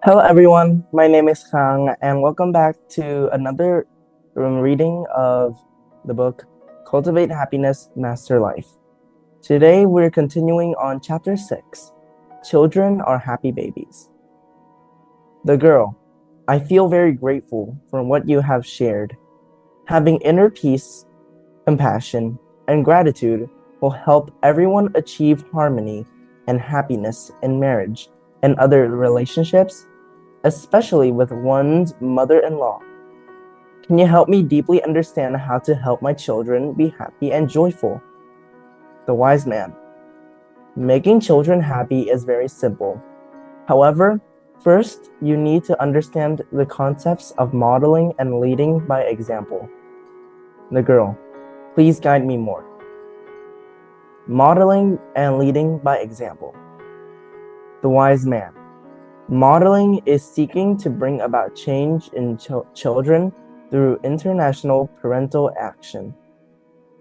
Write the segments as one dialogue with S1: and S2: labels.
S1: Hello, everyone. My name is Khang, and welcome back to another reading of the book Cultivate Happiness, Master Life. Today, we're continuing on Chapter 6 Children Are Happy Babies. The girl, I feel very grateful for what you have shared. Having inner peace, compassion, and gratitude will help everyone achieve harmony and happiness in marriage and other relationships, especially with one's mother-in-law. Can you help me deeply understand how to help my children be happy and joyful? The wise man. Making children happy is very simple. However, first, you need to understand the concepts of modeling and leading by example. The girl. Please guide me more. Modeling and leading by example. The wise man. Modeling is seeking to bring about change in children through international parental action.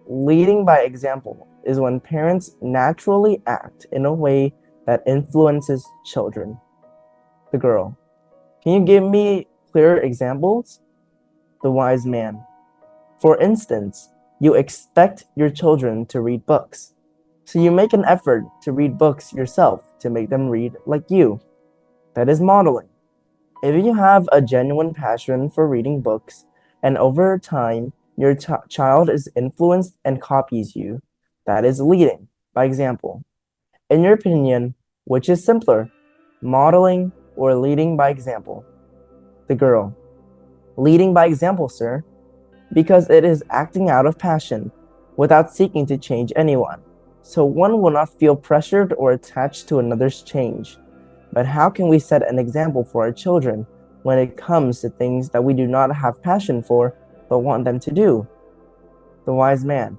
S1: Leading by example is when parents naturally act in a way that influences children. The girl. Can you give me clearer examples? The wise man. For instance, you expect your children to read books, so you make an effort to read books yourself to make them read like you. That is modeling. If you have a genuine passion for reading books, and over time your child is influenced and copies you, that is leading by example. In your opinion, which is simpler, modeling or leading by example? The girl. Leading by example, sir, because it is acting out of passion without seeking to change anyone. So one will not feel pressured or attached to another's change. But how can we set an example for our children when it comes to things that we do not have passion for but want them to do? The wise man.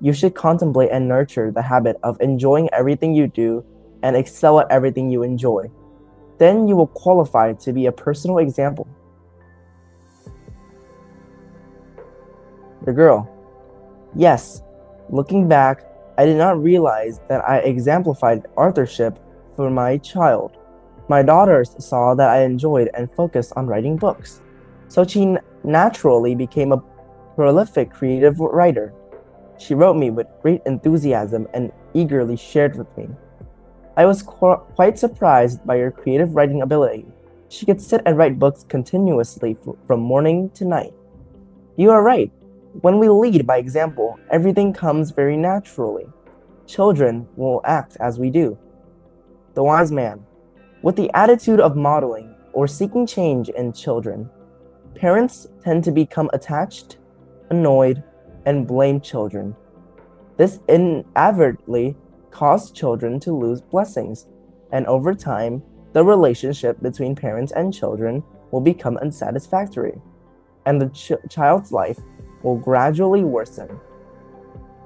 S1: You should contemplate and nurture the habit of enjoying everything you do and excel at everything you enjoy. Then you will qualify to be a personal example. The girl. Yes, looking back, I did not realize that I exemplified authorship for my child. My daughters saw that I enjoyed and focused on writing books, so she naturally became a prolific creative writer. She wrote me with great enthusiasm and eagerly shared with me. I was quite surprised by your creative writing ability. She could sit and write books continuously from morning to night. You are right. When we lead by example, everything comes very naturally. Children will act as we do. The wise man. With the attitude of modeling or seeking change in children, parents tend to become attached, annoyed, and blame children. This inadvertently causes children to lose blessings, and over time, the relationship between parents and children will become unsatisfactory, and the child's life will gradually worsen.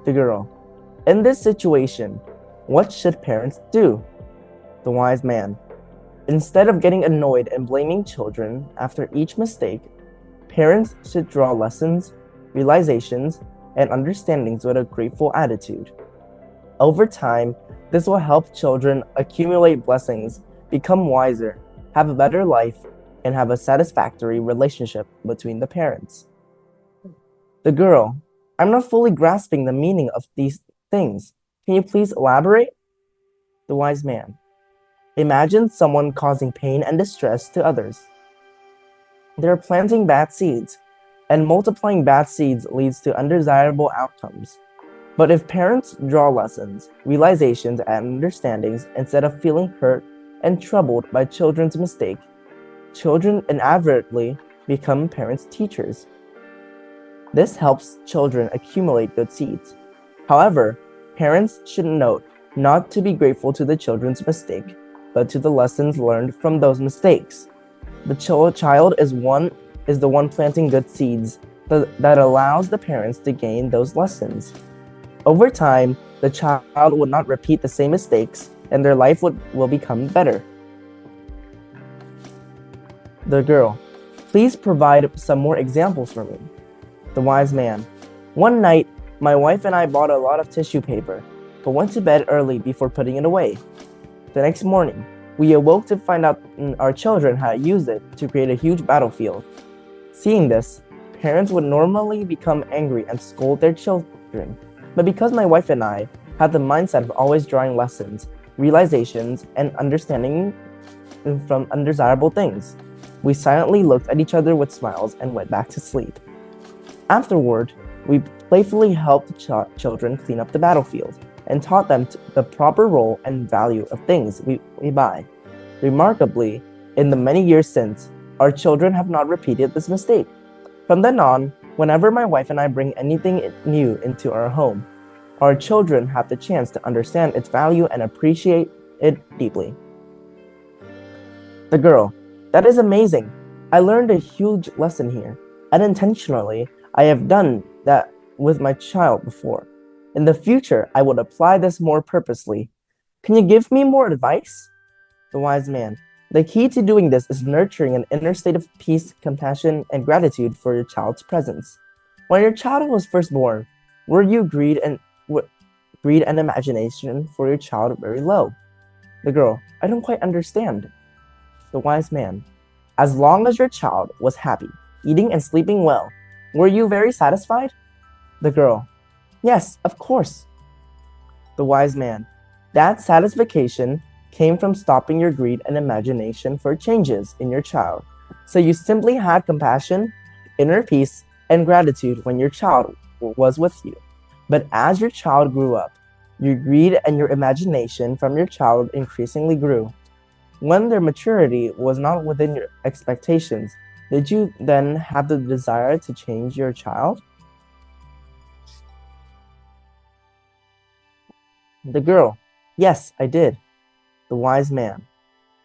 S1: The girl. In this situation, what should parents do? The wise man. Instead of getting annoyed and blaming children after each mistake, parents should draw lessons, realizations, and understandings with a grateful attitude. Over time, this will help children accumulate blessings, become wiser, have a better life, and have a satisfactory relationship between the parents. The girl. I'm not fully grasping the meaning of these things. Can you please elaborate? The wise man. Imagine someone causing pain and distress to others. They're planting bad seeds, and multiplying bad seeds leads to undesirable outcomes. But if parents draw lessons, realizations, and understandings instead of feeling hurt and troubled by children's mistake, children inadvertently become parents' teachers. This helps children accumulate good seeds. However, parents should note not to be grateful to the children's mistake, but to the lessons learned from those mistakes. The child is the one planting good seeds that allows the parents to gain those lessons. Over time, the child would not repeat the same mistakes and their life will become better. The girl. Please provide some more examples for me. The wise man. One night, my wife and I bought a lot of tissue paper, but went to bed early before putting it away. The next morning, We awoke to find out our children had used it to create a huge battlefield. Seeing this, parents would normally become angry and scold their children. But because my wife and I had the mindset of always drawing lessons, realizations, and understanding from undesirable things, we silently looked at each other with smiles and went back to sleep. Afterward, we playfully helped the children clean up the battlefield and taught them the proper role and value of things we buy. Remarkably, in the many years since, our children have not repeated this mistake. From then on, whenever my wife and I bring anything new into our home, our children have the chance to understand its value and appreciate it deeply. The girl: that is amazing. I learned a huge lesson here. Unintentionally, I have done that with my child before. In the future, I would apply this more purposely. Can you give me more advice? The wise man: the key to doing this is nurturing an inner state of peace, compassion, and gratitude for your child's presence. When your child was first born, were you greed and imagination for your child very low? The girl: I don't quite understand. The wise man: as long as your child was happy, eating and sleeping well, were you very satisfied? The girl: yes, of course. The wise man: that satisfaction came from stopping your greed and imagination for changes in your child. So you simply had compassion, inner peace, and gratitude when your child was with you. But as your child grew up, your greed and your imagination from your child increasingly grew. When their maturity was not within your expectations, did you then have the desire to change your child? The girl: yes, I did. The wise man: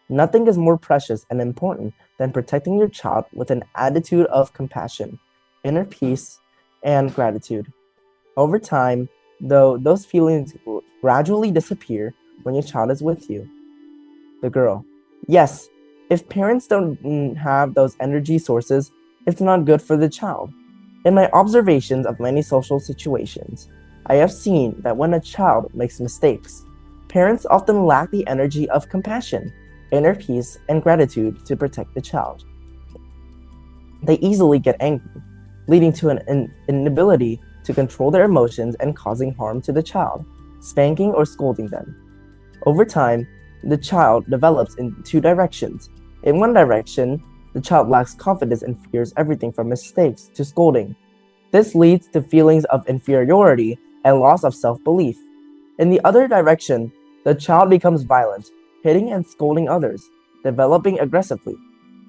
S1: nothing is more precious and important than protecting your child with an attitude of compassion, inner peace, and gratitude. Over time, though, those feelings will gradually disappear when your child is with you. The girl: yes, if parents don't have those energy sources, it's not good for the child. In my observations of many social situations, I have seen that when a child makes mistakes, parents often lack the energy of compassion, inner peace, and gratitude to protect the child. They easily get angry, leading to an inability to control their emotions and causing harm to the child, spanking or scolding them. Over time, the child develops in two directions. In one direction, the child lacks confidence and fears everything from mistakes to scolding. This leads to feelings of inferiority and loss of self-belief. In the other direction, the child becomes violent, hitting and scolding others, developing aggressively.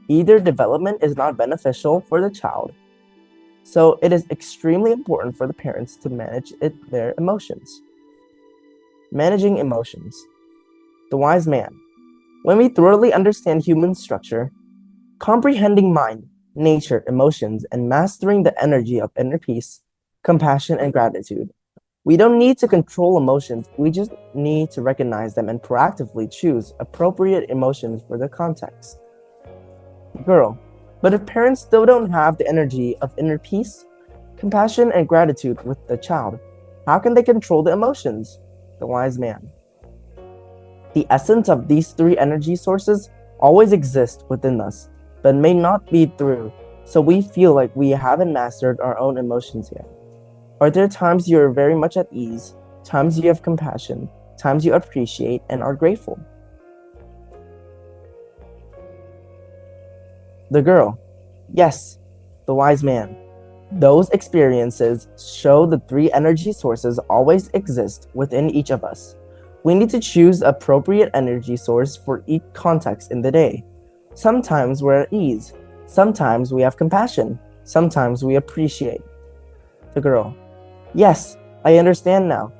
S1: Either development is not beneficial for the child, so it is extremely important for the parents to manage their emotions. Managing emotions. The wise man: when we thoroughly understand human structure, comprehending mind, nature, emotions, and mastering the energy of inner peace, compassion, and gratitude, we don't need to control emotions, we just need to recognize them and proactively choose appropriate emotions for the context. Girl: but if parents still don't have the energy of inner peace, compassion, and gratitude with the child, how can they control the emotions? The wise man: the essence of these three energy sources always exist within us, but may not be through, so we feel like we haven't mastered our own emotions yet. Are there times you are very much at ease, times you have compassion, times you appreciate and are grateful? The girl: yes. The wise man: those experiences show the three energy sources always exist within each of us. We need to choose appropriate energy source for each context in the day. Sometimes we're at ease, sometimes we have compassion, sometimes we appreciate. The girl: yes, I understand now.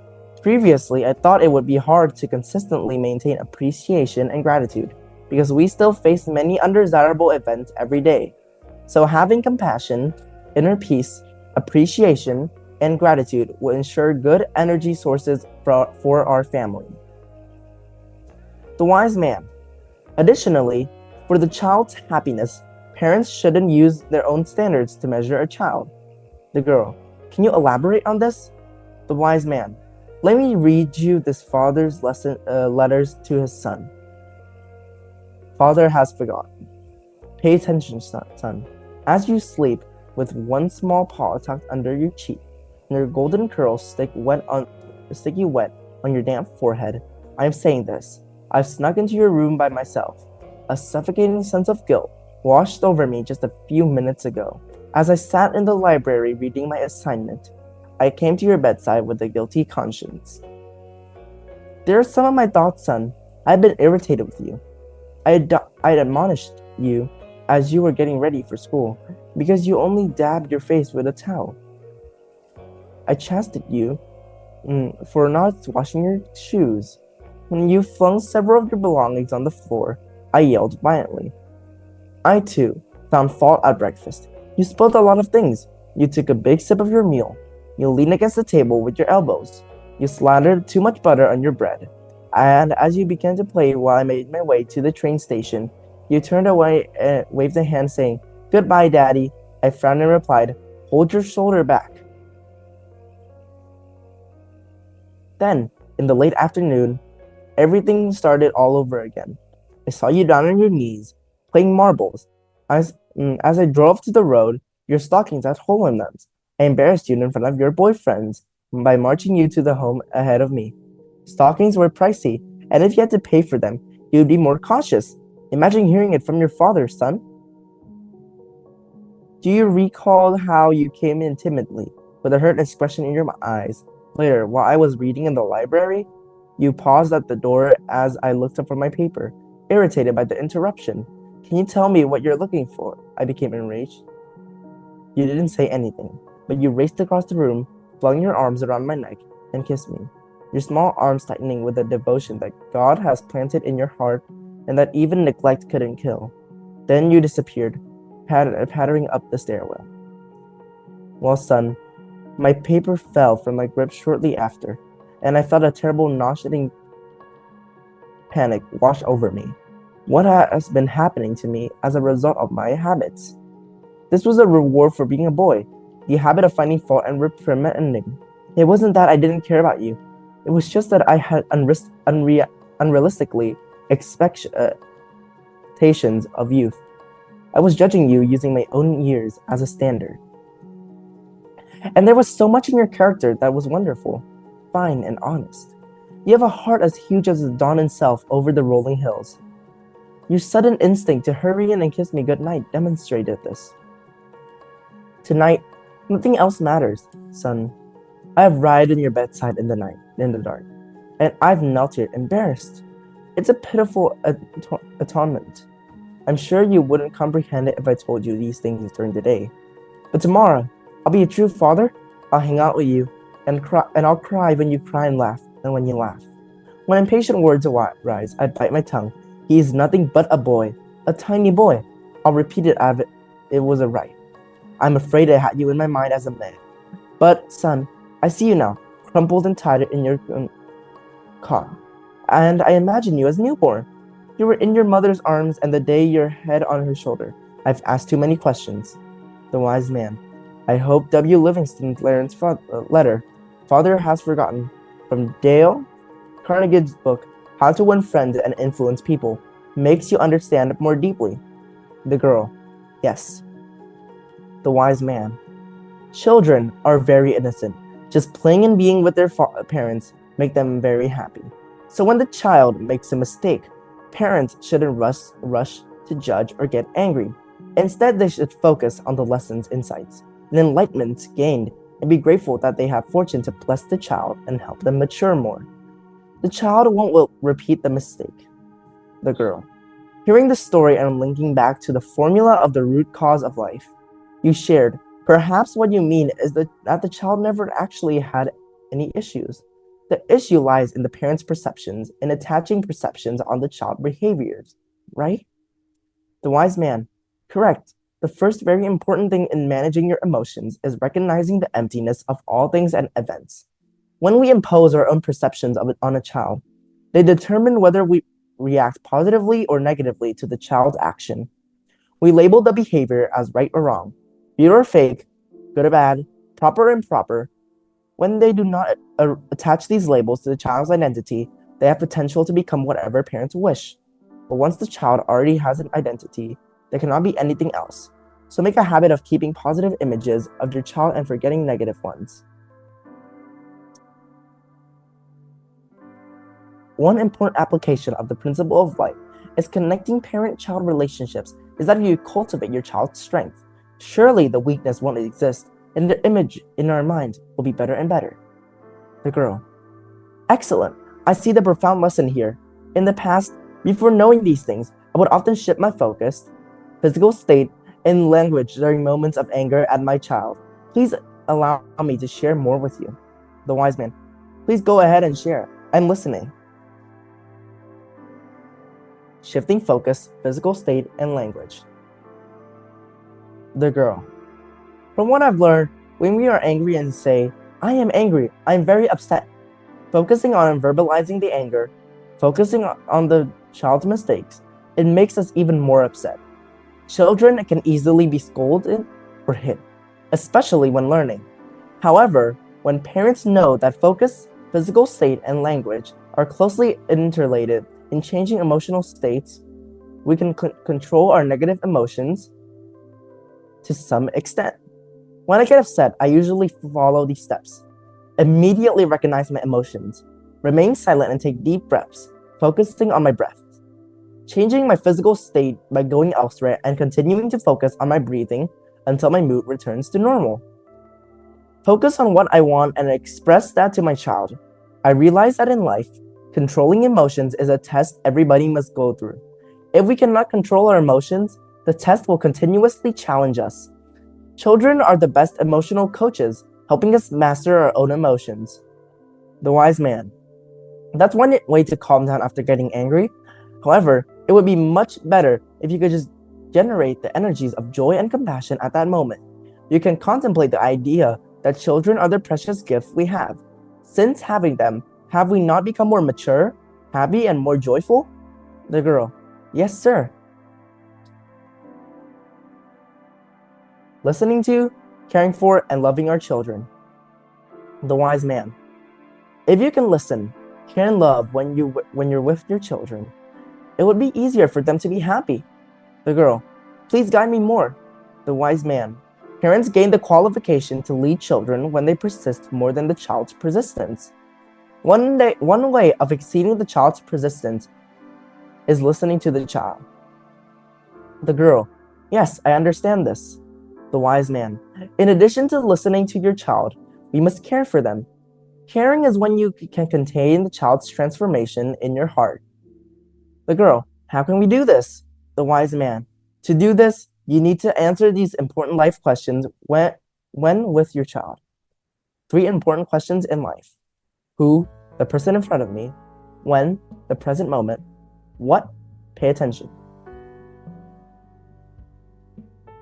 S1: Previously, I thought it would be hard to consistently maintain appreciation and gratitude because we still face many undesirable events every day. So having compassion, inner peace, appreciation, and gratitude will ensure good energy sources for our family. The wise man: additionally, for the child's happiness, parents shouldn't use their own standards to measure a child. The girl: can you elaborate on this? The wise man: let me read you this father's letters to his son. Father has forgotten. Pay attention, son. As you sleep, with one small paw tucked under your cheek, and your golden curls sticky wet on your damp forehead, I am saying this. I've snuck into your room by myself. A suffocating sense of guilt washed over me just a few minutes ago. As I sat in the library reading my assignment, I came to your bedside with a guilty conscience. There are some of my thoughts, son. I've been irritated with you. I admonished you as you were getting ready for school because you only dabbed your face with a towel. I chastised you for not washing your shoes. When you flung several of your belongings on the floor, I yelled violently. I, too, found fault at breakfast. You spilled a lot of things. You took a big sip of your meal. You leaned against the table with your elbows. You slathered too much butter on your bread. And as you began to play while I made my way to the train station, you turned away and waved a hand saying, "Goodbye, Daddy." I frowned and replied, "Hold your shoulder back." Then, in the late afternoon, everything started all over again. I saw you down on your knees, playing marbles. As I drove to the road, your stockings had holes in them. I embarrassed you in front of your boyfriends by marching you to the home ahead of me. Stockings were pricey, and if you had to pay for them, you'd be more cautious. Imagine hearing it from your father, son. Do you recall how you came in timidly, with a hurt expression in your eyes? Later, while I was reading in the library, you paused at the door as I looked up from my paper, irritated by the interruption. Can you tell me what you're looking for? I became enraged. You didn't say anything, but you raced across the room, flung your arms around my neck, and kissed me, your small arms tightening with a devotion that God has planted in your heart and that even neglect couldn't kill. Then you disappeared, pattering up the stairwell. Well, son, my paper fell from my grip shortly after, and I felt a terrible nauseating panic wash over me. What has been happening to me as a result of my habits? This was a reward for being a boy, the habit of finding fault and reprimanding. It wasn't that I didn't care about you. It was just that I had unrealistically expectations of youth. I was judging you using my own years as a standard. And there was so much in your character that was wonderful, fine, and honest. You have a heart as huge as the dawn itself over the rolling hills. Your sudden instinct to hurry in and kiss me goodnight demonstrated this. Tonight, nothing else matters, son. I have arrived in your bedside in the dark, and I've knelt here embarrassed. It's a pitiful atonement. I'm sure you wouldn't comprehend it if I told you these things during the day. But tomorrow, I'll be a true father. I'll hang out with you, and I'll cry when you cry and laugh, and when you laugh. When impatient words arise, I bite my tongue. He is nothing but a boy, a tiny boy. I'll repeat it as if it was a right. I'm afraid I had you in my mind as a man. But, son, I see you now, crumpled and tied in your cot, and I imagine you as newborn. You were in your mother's arms, and the day your head on her shoulder. I've asked too many questions. The wise man. I hope W. Livingston Laren's letter, Father Has Forgotten, from Dale Carnegie's book, How to Win Friends and Influence People, makes you understand more deeply. The girl. Yes. The wise man. Children are very innocent. Just playing and being with their parents make them very happy. So when the child makes a mistake, parents shouldn't rush to judge or get angry. Instead, they should focus on the lessons, insights, and enlightenment gained, and be grateful that they have fortune to bless the child and help them mature more. The child won't repeat the mistake. The girl. Hearing the story and linking back to the formula of the root cause of life you shared, perhaps what you mean is that the child never actually had any issues. The issue lies in the parents' perceptions and attaching perceptions on the child behaviors, right? The wise man. Correct. The first very important thing in managing your emotions is recognizing the emptiness of all things and events. When we impose our own perceptions of it on a child, they determine whether we react positively or negatively to the child's action. We label the behavior as right or wrong, real or fake, good or bad, proper or improper. When they do not attach these labels to the child's identity, they have potential to become whatever parents wish. But once the child already has an identity, there cannot be anything else. So make a habit of keeping positive images of your child and forgetting negative ones. One important application of the principle of life is connecting parent-child relationships is that you cultivate your child's strength. Surely the weakness won't exist, and the image in our mind will be better and better. The girl. Excellent. I see the profound lesson here. In the past, before knowing these things, I would often shift my focus, physical state, and language during moments of anger at my child. Please allow me to share more with you. The wise man. Please go ahead and share. I'm listening. Shifting focus, physical state, and language. The girl. From what I've learned, when we are angry and say, I am angry, I am very upset, focusing on verbalizing the anger, focusing on the child's mistakes, it makes us even more upset. Children can easily be scolded or hit, especially when learning. However, when parents know that focus, physical state, and language are closely interrelated in changing emotional states, we can control our negative emotions to some extent. When I get upset, I usually follow these steps. Immediately recognize my emotions. Remain silent and take deep breaths, focusing on my breath. Changing my physical state by going elsewhere and continuing to focus on my breathing until my mood returns to normal. Focus on what I want and express that to my child. I realize that in life, controlling emotions is a test everybody must go through. If we cannot control our emotions, the test will continuously challenge us. Children are the best emotional coaches, helping us master our own emotions. The wise man. That's one way to calm down after getting angry. However, it would be much better if you could just generate the energies of joy and compassion at that moment. You can contemplate the idea that children are the precious gift we have. Since having them, have we not become more mature, happy, and more joyful? The girl. Yes, sir. Listening to, caring for, and loving our children. The wise man. If you can listen, care, and love when you're with your children, it would be easier for them to be happy. The girl. Please guide me more. The wise man. Parents gain the qualification to lead children when they persist more than the child's persistence. One way of exceeding the child's persistence is listening to the child. The girl. Yes, I understand this. The wise man. In addition to listening to your child, we must care for them. Caring is when you can contain the child's transformation in your heart. The girl. How can we do this? The wise man. To do this, you need to answer these important life questions when with your child. 3 important questions in life. Who? The person in front of me. When? The present moment. What? Pay attention.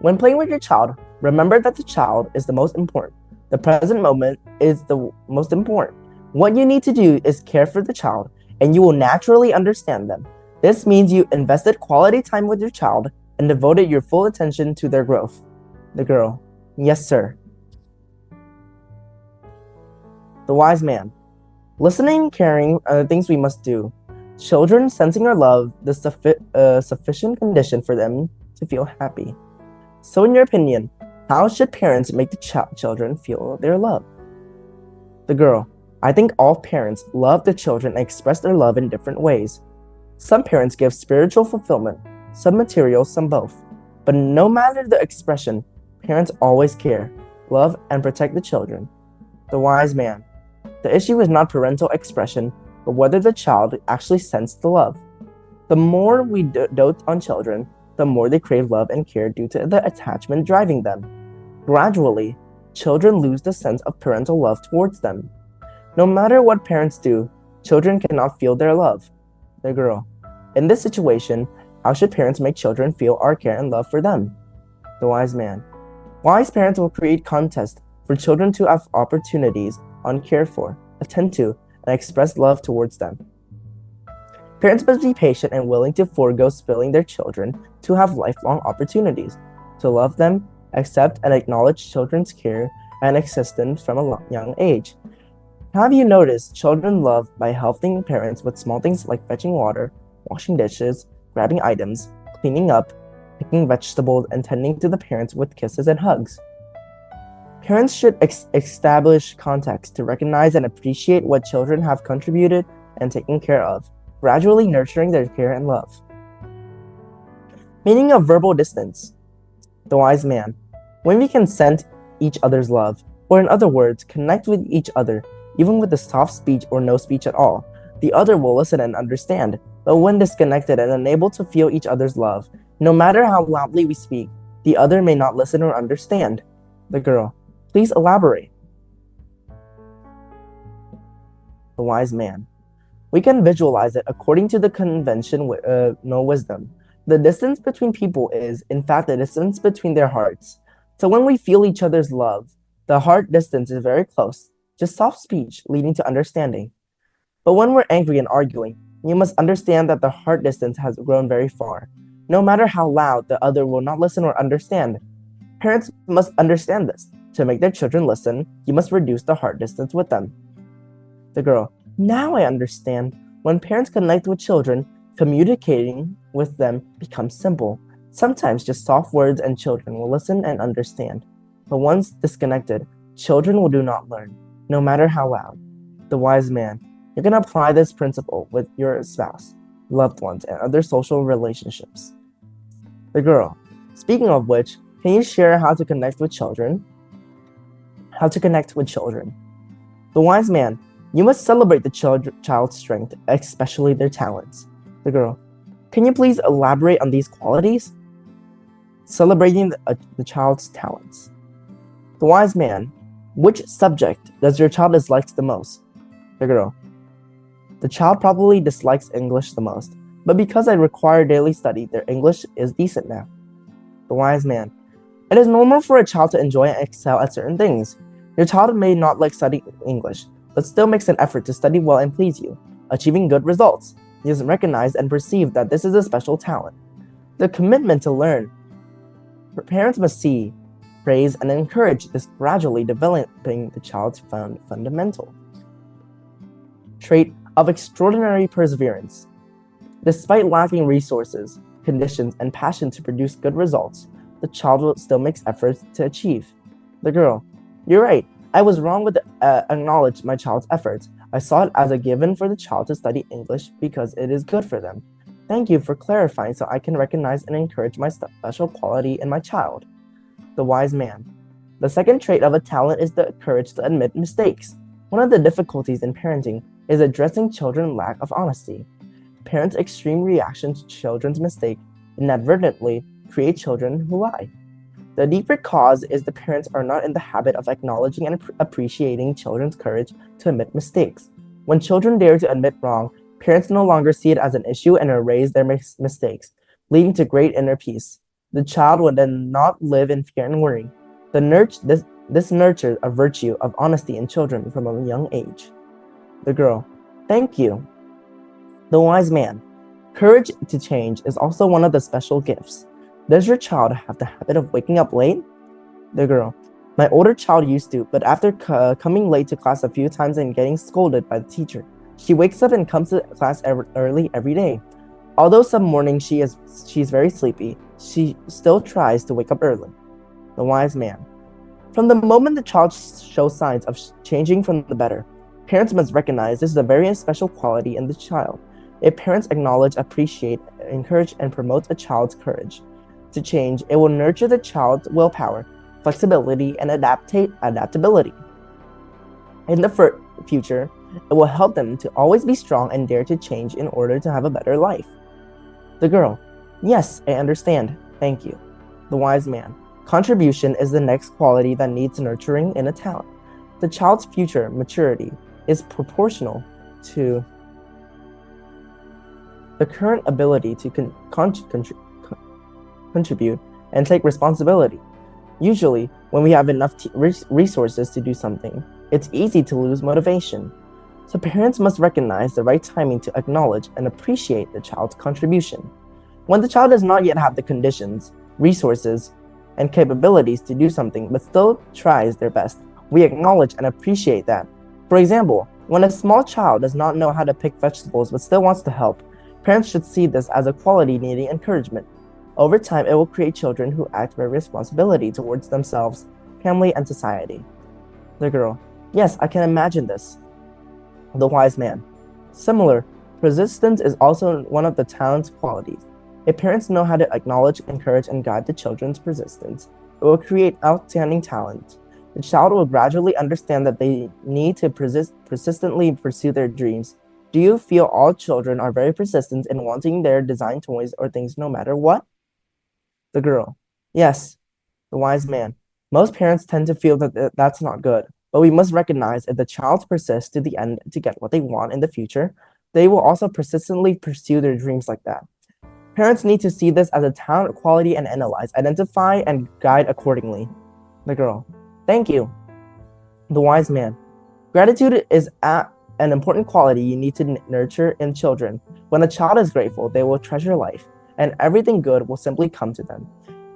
S1: When playing with your child, remember that the child is the most important. The present moment is the most important. What you need to do is care for the child, and you will naturally understand them. This means you invested quality time with your child and devoted your full attention to their growth. The girl. Yes, sir. The wise man. Listening and caring are the things we must do. Children sensing our love, the sufficient condition for them to feel happy. So in your opinion, how should parents make the children feel their love? The girl. I think all parents love their children and express their love in different ways. Some parents give spiritual fulfillment, some material, some both. But no matter the expression, parents always care, love, and protect the children. The wise man. The issue is not parental expression, but whether the child actually sensed the love. The more we dote on children, the more they crave love and care due to the attachment driving them. Gradually, children lose the sense of parental love towards them. No matter what parents do, children cannot feel their love. The girl. In this situation, how should parents make children feel our care and love for them? The wise man. Wise parents will create contests for children to have opportunities on care for, attend to, and express love towards them. Parents must be patient and willing to forego spoiling their children to have lifelong opportunities, to love them, accept and acknowledge children's care and existence from a young age. Have you noticed children love by helping parents with small things like fetching water, washing dishes, grabbing items, cleaning up, picking vegetables, and tending to the parents with kisses and hugs. Parents should establish context to recognize and appreciate what children have contributed and taken care of, gradually nurturing their care and love. Meaning of verbal distance. The wise man. When we can sense each other's love, or in other words, connect with each other, even with the soft speech or no speech at all, the other will listen and understand. But when disconnected and unable to feel each other's love, no matter how loudly we speak, the other may not listen or understand. The girl. Please elaborate. The wise man. We can visualize it according to the conventional wisdom. The distance between people is, in fact, the distance between their hearts. So when we feel each other's love, the heart distance is very close, just soft speech leading to understanding. But when we're angry and arguing, you must understand that the heart distance has grown very far. No matter how loud, the other will not listen or understand. Parents must understand this. To make their children listen, you must reduce the heart distance with them. The girl. Now I understand. When parents connect with children, communicating with them becomes simple. Sometimes just soft words and children will listen and understand. But once disconnected, children will do not learn, no matter how loud. The wise man. You can apply this principle with your spouse, loved ones, and other social relationships. The girl. Speaking of which, can you share how to connect with children? How to connect with children. The wise man. You must celebrate the child's strength, especially their talents. The girl. Can you please elaborate on these qualities? Celebrating the child's talents. The wise man. Which subject does your child dislike the most? The girl. The child probably dislikes English the most, but because I require daily study, their English is decent now. The wise man. It is normal for a child to enjoy and excel at certain things. Your child may not like studying English, but still makes an effort to study well and please you, achieving good results. He has recognized and perceived that this is a special talent. The commitment to learn. Parents must see, praise, and encourage this, gradually developing the child's fundamental trait of extraordinary perseverance. Despite lacking resources, conditions, and passion to produce good results, the child still makes efforts to achieve. The girl. You're right. I was wrong with acknowledge my child's efforts. I saw it as a given for the child to study English because it is good for them. Thank you for clarifying so I can recognize and encourage my special quality in my child. The wise man. The second trait of a talent is the courage to admit mistakes. One of the difficulties in parenting is addressing children's lack of honesty. Parents' extreme reaction to children's mistake inadvertently create children who lie. The deeper cause is the parents are not in the habit of acknowledging and appreciating children's courage to admit mistakes. When children dare to admit wrong, parents no longer see it as an issue and erase their mistakes, leading to great inner peace. The child will then not live in fear and worry. This nurtures a virtue of honesty in children from a young age. The girl. Thank you. The wise man. Courage to change is also one of the special gifts. Does your child have the habit of waking up late? The girl. My older child used to, but after coming late to class a few times and getting scolded by the teacher, she wakes up and comes to class early every day. Although some mornings she's very sleepy, she still tries to wake up early. The wise man. From the moment the child shows signs of changing from the better, parents must recognize this is a very special quality in the child. If parents acknowledge, appreciate, encourage, and promote a child's courage to change, it will nurture the child's willpower, flexibility, and adaptability. In the future, it will help them to always be strong and dare to change in order to have a better life. The girl. Yes, I understand. Thank you. The wise man. Contribution is the next quality that needs nurturing in a talent. The child's future maturity is proportional to the current ability to contribute and take responsibility. Usually, when we have enough resources to do something, it's easy to lose motivation. So parents must recognize the right timing to acknowledge and appreciate the child's contribution. When the child does not yet have the conditions, resources, and capabilities to do something but still tries their best, we acknowledge and appreciate that. For example, when a small child does not know how to pick vegetables but still wants to help, Parents should see this as a quality needing encouragement. Over time, it will create children who act with responsibility towards themselves, family, and society. The girl. Yes, I can imagine this. The wise man. Similar, persistence is also one of the talent's qualities. If parents know how to acknowledge, encourage, and guide the children's persistence, it will create outstanding talent. The child will gradually understand that they need to persistently pursue their dreams. Do you feel all children are very persistent in wanting their design toys or things no matter what? The girl. Yes. The wise man. Most parents tend to feel that that's not good, but we must recognize if the child persists to the end to get what they want in the future, they will also persistently pursue their dreams like that. Parents need to see this as a talent quality and analyze, identify, and guide accordingly. The girl. Thank you. The wise man. Gratitude is an important quality you need to nurture in children. When a child is grateful, they will treasure life, and everything good will simply come to them.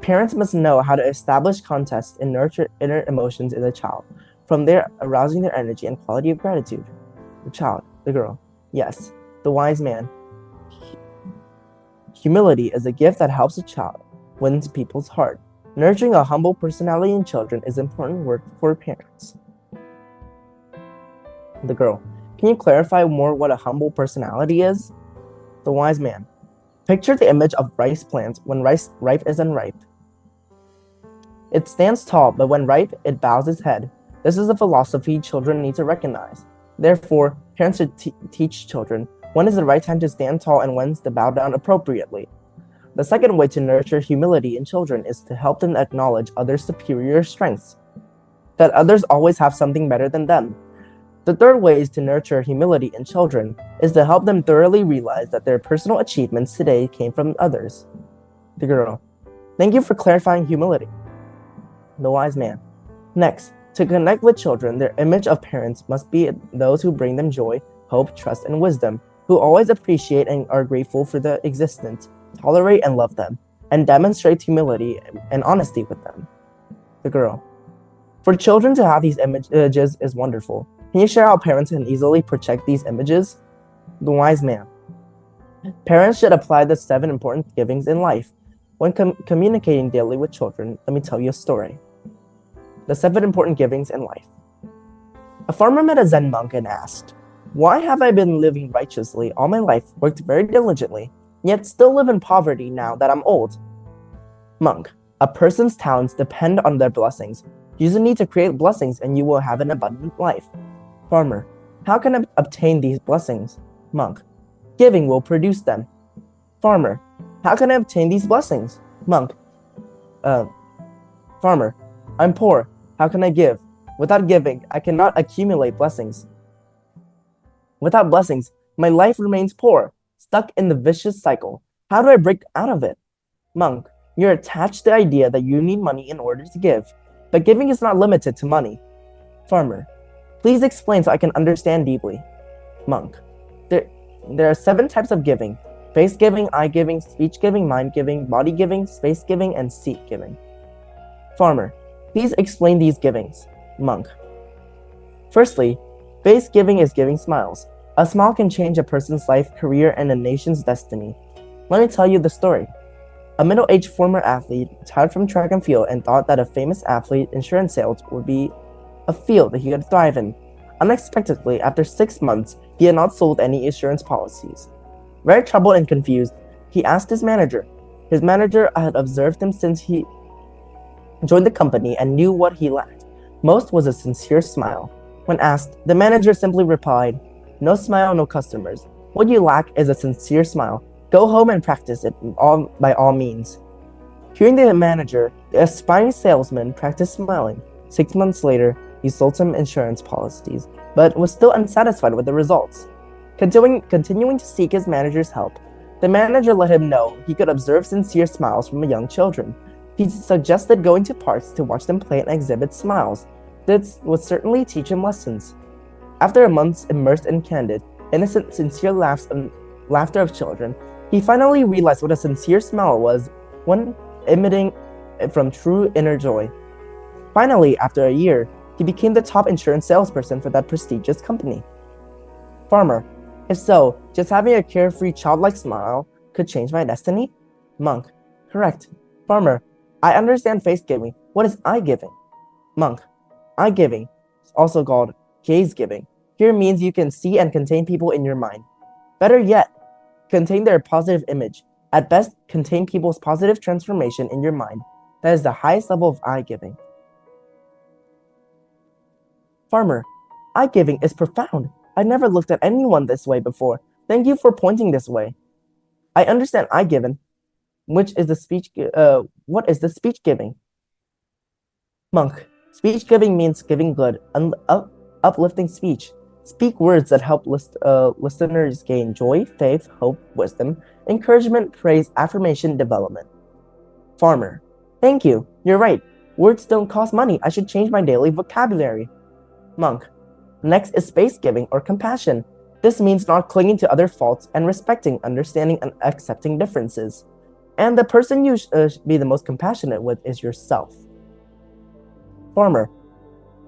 S1: Parents must know how to establish context and nurture inner emotions in the child, from there arousing their energy and quality of gratitude. The child. The girl. Yes. The wise man. Humility is a gift that helps a child win people's heart. Nurturing a humble personality in children is important work for parents. The girl. Can you clarify more what a humble personality is? The wise man. Picture the image of rice plant when rice ripe is unripe. It stands tall, but when ripe, it bows its head. This is a philosophy children need to recognize. Therefore, parents should teach children when is the right time to stand tall and when's to bow down appropriately. The second way to nurture humility in children is to help them acknowledge others' superior strengths, that others always have something better than them. The third way is to nurture humility in children is to help them thoroughly realize that their personal achievements today came from others. The girl. Thank you for clarifying humility. The wise man. Next, to connect with children, their image of parents must be those who bring them joy, hope, trust, and wisdom, who always appreciate and are grateful for their existence, tolerate and love them, and demonstrate humility and honesty with them. The girl. For children to have these images is wonderful. Can you share how parents can easily project these images? The wise man. Parents should apply the 7 important givings in life. When communicating daily with children, let me tell you a story. The 7 important givings in life. A farmer met a Zen monk and asked, "Why have I been living righteously all my life, worked very diligently, yet still live in poverty now that I'm old?" Monk. A person's talents depend on their blessings. You just need to create blessings and you will have an abundant life. Farmer. How can I obtain these blessings? Monk. Giving will produce them. Farmer. How can I obtain these blessings? Monk. Farmer. I'm poor. How can I give? Without giving, I cannot accumulate blessings. Without blessings, my life remains poor, stuck in the vicious cycle. How do I break out of it? Monk. You're attached to the idea that you need money in order to give, but giving is not limited to money. Farmer. Please explain so I can understand deeply. Monk. There are 7 types of giving: face giving, eye giving, speech giving, mind giving, body giving, space giving, and seat giving. Farmer. Please explain these givings. Monk. Firstly, face giving is giving smiles. A smile can change a person's life, career, and a nation's destiny. Let me tell you the story. A middle-aged former athlete retired from track and field and thought that a famous athlete insurance sales would be a field that he could thrive in. Unexpectedly, after 6 months, he had not sold any insurance policies. Very troubled and confused, he asked his manager. His manager had observed him since he joined the company and knew what he lacked. Most was a sincere smile. When asked, the manager simply replied, "No smile, no customers. What you lack is a sincere smile. Go home and practice it by all means." Hearing the manager, the aspiring salesman practiced smiling. 6 months later, he sold some insurance policies, but was still unsatisfied with the results. Continuing to seek his manager's help, the manager let him know he could observe sincere smiles from young children. He suggested going to parks to watch them play and exhibit smiles. This would certainly teach him lessons. After a month immersed in candid, innocent, sincere laughter of children, he finally realized what a sincere smile was, one emitting from true inner joy. Finally, after a year, he became the top insurance salesperson for that prestigious company. Farmer. If so, just having a carefree, childlike smile could change my destiny? Monk. Correct. Farmer. I understand face giving. What is eye giving? Monk. Eye giving, also called gaze giving, here means you can see and contain people in your mind. Better yet, contain their positive image. At best, contain people's positive transformation in your mind. That is the highest level of eye giving. Farmer. Eye giving is profound. I never looked at anyone this way before. Thank you for pointing this way. I understand eye giving. What is the speech giving? Monk. Speech giving means giving good, uplifting speech. Speak words that help listeners gain joy, faith, hope, wisdom, encouragement, praise, affirmation, development. Farmer. Thank you. You're right. Words don't cost money. I should change my daily vocabulary. Monk. Next is space giving or compassion. This means not clinging to other faults and respecting, understanding, and accepting differences. And the person you should be the most compassionate with is yourself. Farmer.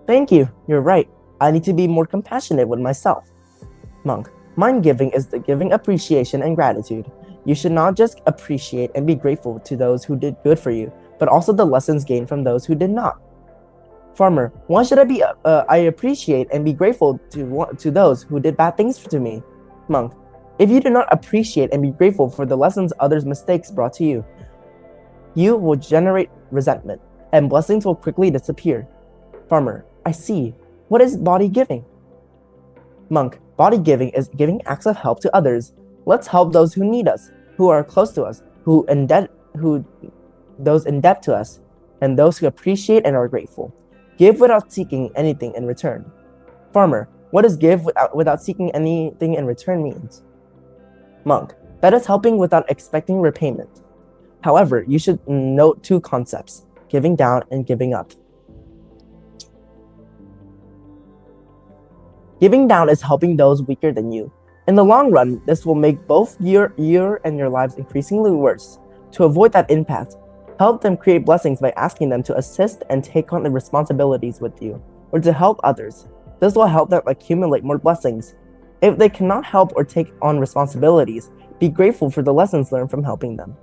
S1: Thank you. You're right. I need to be more compassionate with myself. Monk. Mind giving is the giving appreciation and gratitude. You should not just appreciate and be grateful to those who did good for you, but also the lessons gained from those who did not. Farmer. Why should I appreciate and be grateful to those who did bad things to me? Monk. If you do not appreciate and be grateful for the lessons others' mistakes brought to you, you will generate resentment, and blessings will quickly disappear. Farmer. I see. What is body giving? Monk. Body giving is giving acts of help to others. Let's help those who need us, who are close to us, those in debt to us, and those who appreciate and are grateful. Give without seeking anything in return. Farmer. What does give without seeking anything in return means? Monk. That is helping without expecting repayment. However, you should note two concepts: giving down and giving up. Giving down is helping those weaker than you. In the long run, this will make both your and your lives increasingly worse. To avoid that impact, help them create blessings by asking them to assist and take on the responsibilities with you, or to help others. This will help them accumulate more blessings. If they cannot help or take on responsibilities, be grateful for the lessons learned from helping them.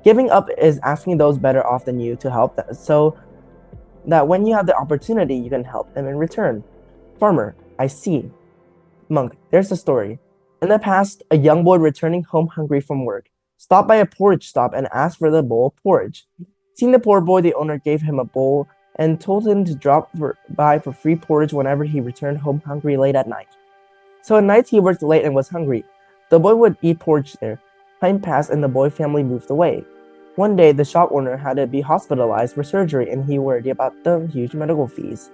S1: Giving up is asking those better off than you to help them, so that when you have the opportunity, you can help them in return. Farmer. I see. Monk. There's a story. In the past, a young boy returning home hungry from work stopped by a porridge stop and asked for the bowl of porridge. Seeing the poor boy, the owner gave him a bowl and told him to drop by for free porridge whenever he returned home hungry late at night. So at nights he worked late and was hungry. The boy would eat porridge there. Time passed and the boy family moved away. One day, the shop owner had to be hospitalized for surgery and he worried about the huge medical fees.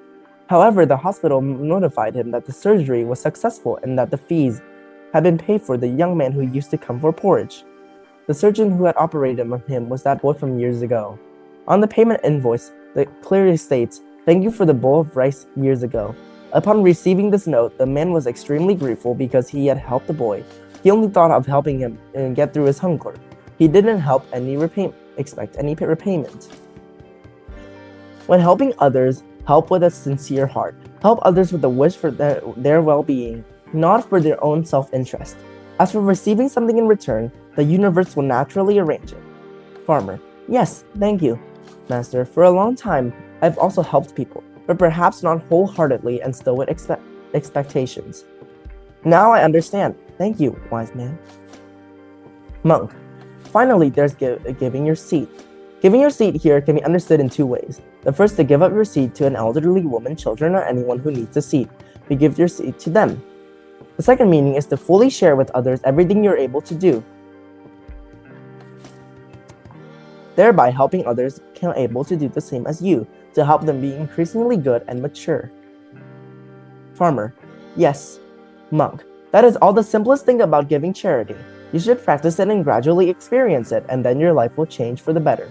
S1: However, the hospital notified him that the surgery was successful and that the fees had been paid for the young man who used to come for porridge. The surgeon who had operated on him was that boy from years ago. On the payment invoice, it clearly states, "Thank you for the bowl of rice years ago." Upon receiving this note, the man was extremely grateful because he had helped the boy. He only thought of helping him and get through his hunger. He didn't expect any repayment. When helping others, help with a sincere heart. Help others with a wish for their well-being, not for their own self-interest. As for receiving something in return, the universe will naturally arrange it. Farmer. Yes, thank you, Master. For a long time, I've also helped people, but perhaps not wholeheartedly and still with expectations. Now I understand. Thank you, wise man. Monk. Finally, there's giving your seat. Giving your seat here can be understood in two ways. The first, to give up your seat to an elderly woman, children, or anyone who needs a seat. You give your seat to them. The second meaning is to fully share with others everything you're able to do, thereby helping others become able to do the same as you, to help them be increasingly good and mature. Farmer. Yes. Monk. That is all the simplest thing about giving charity. You should practice it and gradually experience it, and then your life will change for the better.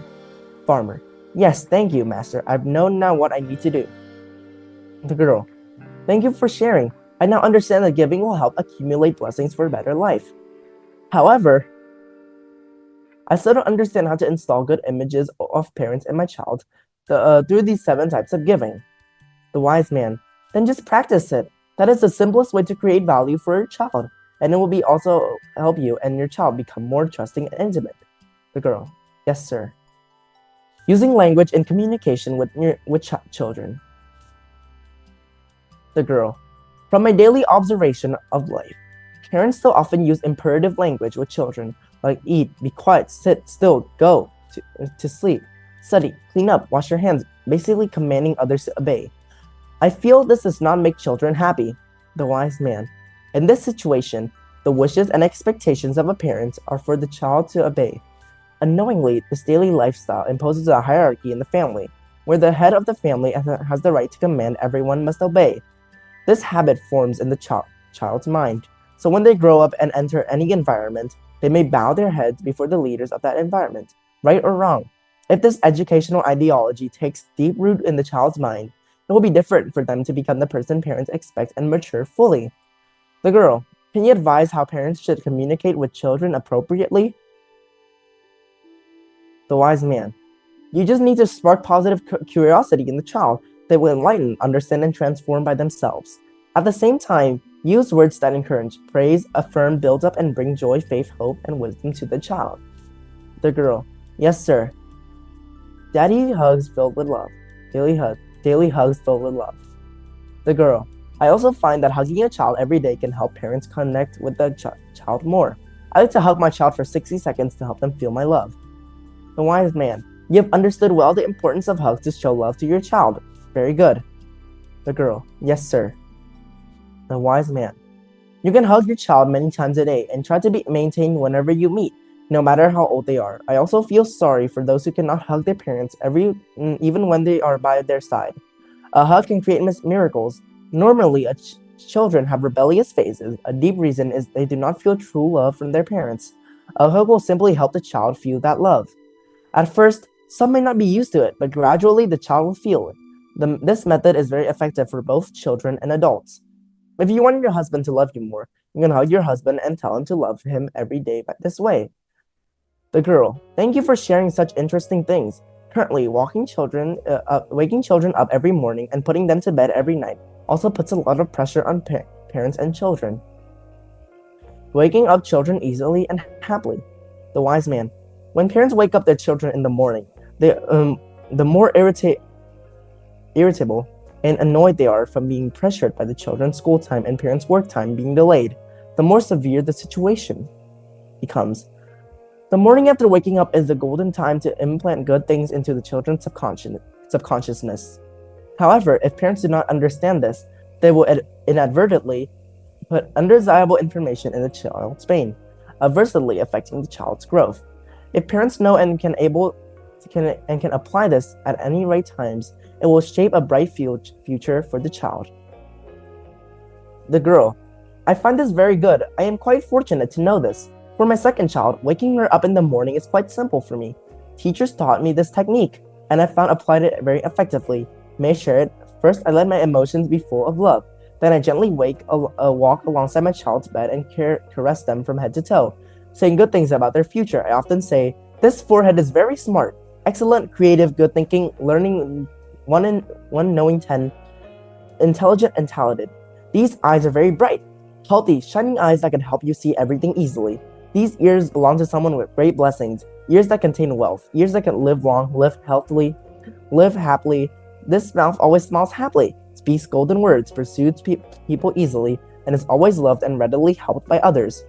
S1: Farmer. Yes, thank you, Master. I've known now what I need to do. The girl. Thank you for sharing. I now understand that giving will help accumulate blessings for a better life. However, I still don't understand how to install good images of parents in my child through these 7 types of giving. The wise man. Then just practice it. That is the simplest way to create value for your child, and it will be also help you and your child become more trusting and intimate. The girl, yes, sir. Using language in communication with children. The girl, from my daily observation of life, parents still often use imperative language with children, like eat, be quiet, sit still, go, to sleep, study, clean up, wash your hands, basically commanding others to obey. I feel this does not make children happy. The wise man. In this situation, the wishes and expectations of a parent are for the child to obey. Unknowingly, this daily lifestyle imposes a hierarchy in the family, where the head of the family has the right to command everyone must obey. This habit forms in the child's mind, so when they grow up and enter any environment, they may bow their heads before the leaders of that environment, right or wrong. If this educational ideology takes deep root in the child's mind, it will be different for them to become the person parents expect and mature fully. The girl, can you advise how parents should communicate with children appropriately? The wise man, you just need to spark positive curiosity in the child that will enlighten, understand, and transform by themselves. At the same time, use words that encourage, praise, affirm, build up, and bring joy, faith, hope, and wisdom to the child. The girl, yes, sir. Daddy hugs filled with love. Daily hugs filled with love. The girl, I also find that hugging a child every day can help parents connect with the child more. I like to hug my child for 60 seconds to help them feel my love. The wise man, you have understood well the importance of hugs to show love to your child. Very good. The girl, yes, sir. The wise man, you can hug your child many times a day and try to maintain whenever you meet, no matter how old they are. I also feel sorry for those who cannot hug their parents even when they are by their side. A hug can create miracles. Normally, children have rebellious phases. A deep reason is they do not feel true love from their parents. A hug will simply help the child feel that love. At first, some may not be used to it, but gradually the child will feel it. This method is very effective for both children and adults. If you want your husband to love you more, you can hug your husband and tell him to love him every day this way. The girl, thank you for sharing such interesting things. Currently, waking children up every morning and putting them to bed every night also puts a lot of pressure on parents and children. Waking up children easily and happily. The wise man, when parents wake up their children in the morning, the more irritable and annoyed they are from being pressured by the children's school time and parents' work time being delayed, the more severe the situation becomes. The morning after waking up is the golden time to implant good things into the children's subconsciousness. However, if parents do not understand this, they will inadvertently put undesirable information in the child's brain, adversely affecting the child's growth. If parents know and can apply this at any right times, it will shape a bright future for the child. The girl, I find this very good. I am quite fortunate to know this. For my second child, waking her up in the morning is quite simple for me. Teachers taught me this technique, and I found applied it very effectively. May I share it? First, I let my emotions be full of love. Then I gently walk alongside my child's bed and caress them from head to toe, saying good things about their future. I often say, this forehead is very smart, excellent, creative, good thinking, learning, one knowing 10, intelligent and talented. These eyes are very bright, healthy, shining eyes that can help you see everything easily. These ears belong to someone with great blessings, ears that contain wealth, ears that can live long, live healthily, live happily. This mouth always smiles happily, speaks golden words, pursues people easily, and is always loved and readily helped by others.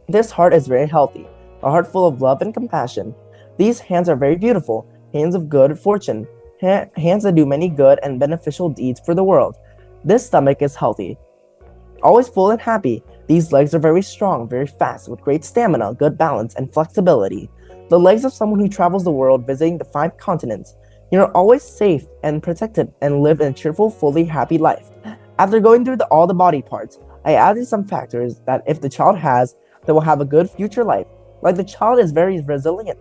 S1: This heart is very healthy, a heart full of love and compassion. These hands are very beautiful, hands of good fortune, hands that do many good and beneficial deeds for the world. This stomach is healthy, always full and happy. These legs are very strong, very fast, with great stamina, good balance, and flexibility. The legs of someone who travels the world visiting the 5 continents. You are always safe and protected and live in a cheerful, fully happy life. After going through all the body parts, I added some factors that if the child has, they will have a good future life. Like the child is very resilient,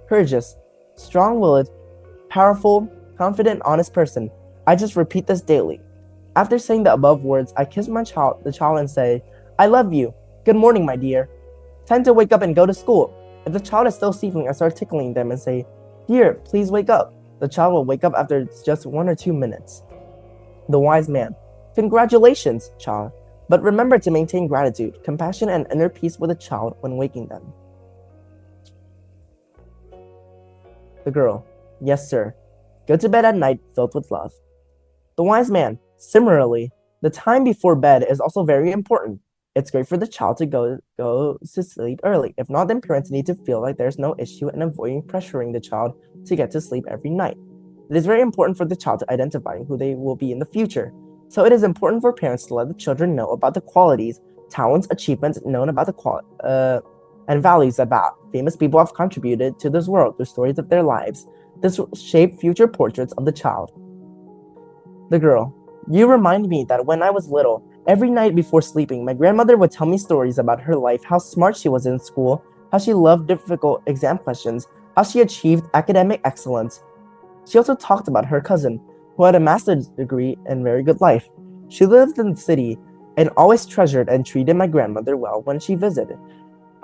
S1: courageous, strong-willed, powerful, confident, honest person. I just repeat this daily. After saying the above words, I kiss the child and say, I love you. Good morning, my dear. Time to wake up and go to school. If the child is still sleeping, I start tickling them and say, dear, please wake up. The child will wake up after just 1 or 2 minutes. The wise man. Congratulations, child. But remember to maintain gratitude, compassion, and inner peace with a child when waking them. The girl. Yes, sir. Go to bed at night filled with love. The wise man. Similarly, the time before bed is also very important. It's great for the child to go to sleep early. If not, then parents need to feel like there's no issue in avoiding pressuring the child to get to sleep every night. It is very important for the child to identify who they will be in the future. So it is important for parents to let the children know about the qualities, talents, achievements known about and values that famous people have contributed to this world through stories of their lives. This will shape future portraits of the child. The girl. You remind me that when I was little, every night before sleeping, my grandmother would tell me stories about her life, how smart she was in school, how she loved difficult exam questions, how she achieved academic excellence. She also talked about her cousin, who had a master's degree and very good life. She lived in the city and always treasured and treated my grandmother well when she visited.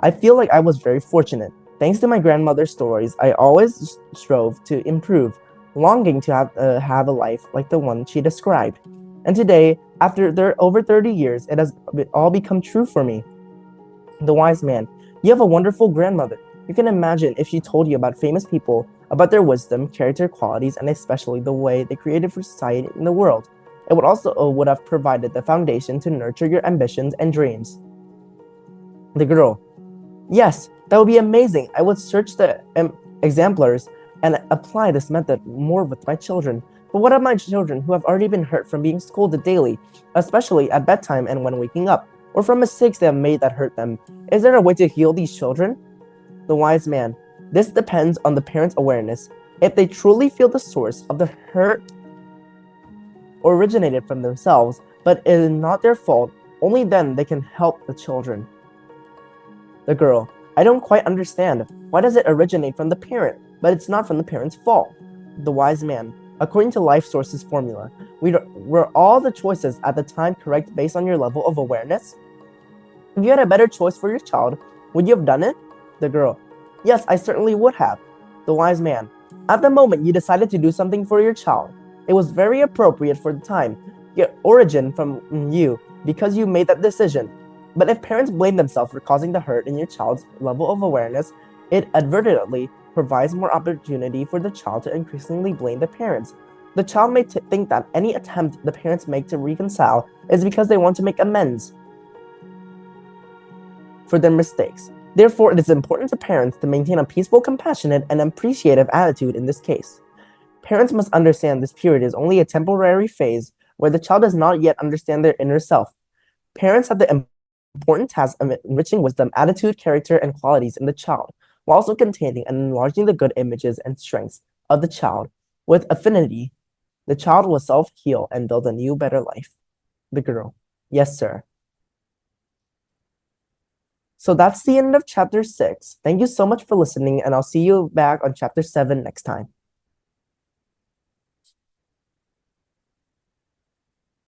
S1: I feel like I was very fortunate. Thanks to my grandmother's stories, I always strove to improve, longing to have a life like the one she described. And today, after over 30 years, it has all become true for me. The wise man. You have a wonderful grandmother. You can imagine if she told you about famous people, about their wisdom, character qualities, and especially the way they created for society and the world. It would also would have provided the foundation to nurture your ambitions and dreams. The girl. Yes, that would be amazing. I would search the exemplars and apply this method more with my children. But what of my children who have already been hurt from being scolded daily, especially at bedtime and when waking up, or from mistakes they have made that hurt them? Is there a way to heal these children? The wise man. This depends on the parent's awareness. If they truly feel the source of the hurt originated from themselves, but it is not their fault, only then they can help the children. The girl. I don't quite understand. Why does it originate from the parent, but it's not from the parent's fault? The wise man. According to Life Source's formula, were all the choices at the time correct based on your level of awareness? If you had a better choice for your child, would you have done it? The girl. Yes, I certainly would have. The wise man. At the moment you decided to do something for your child, it was very appropriate for the time, yet origin from you, because you made that decision. But if parents blame themselves for causing the hurt in your child's level of awareness, it advertently provides more opportunity for the child to increasingly blame the parents. The child may think that any attempt the parents make to reconcile is because they want to make amends for their mistakes. Therefore, it is important to parents to maintain a peaceful, compassionate, and appreciative attitude in this case. Parents must understand this period is only a temporary phase where the child does not yet understand their inner self. Parents have the important task of enriching wisdom, attitude, character, and qualities in the child, while also containing and enlarging the good images and strengths of the child. With affinity, the child will self-heal and build a new, better life. The girl. Yes, sir. So that's the end of chapter 6. Thank you so much for listening, and I'll see you back on chapter 7 next time.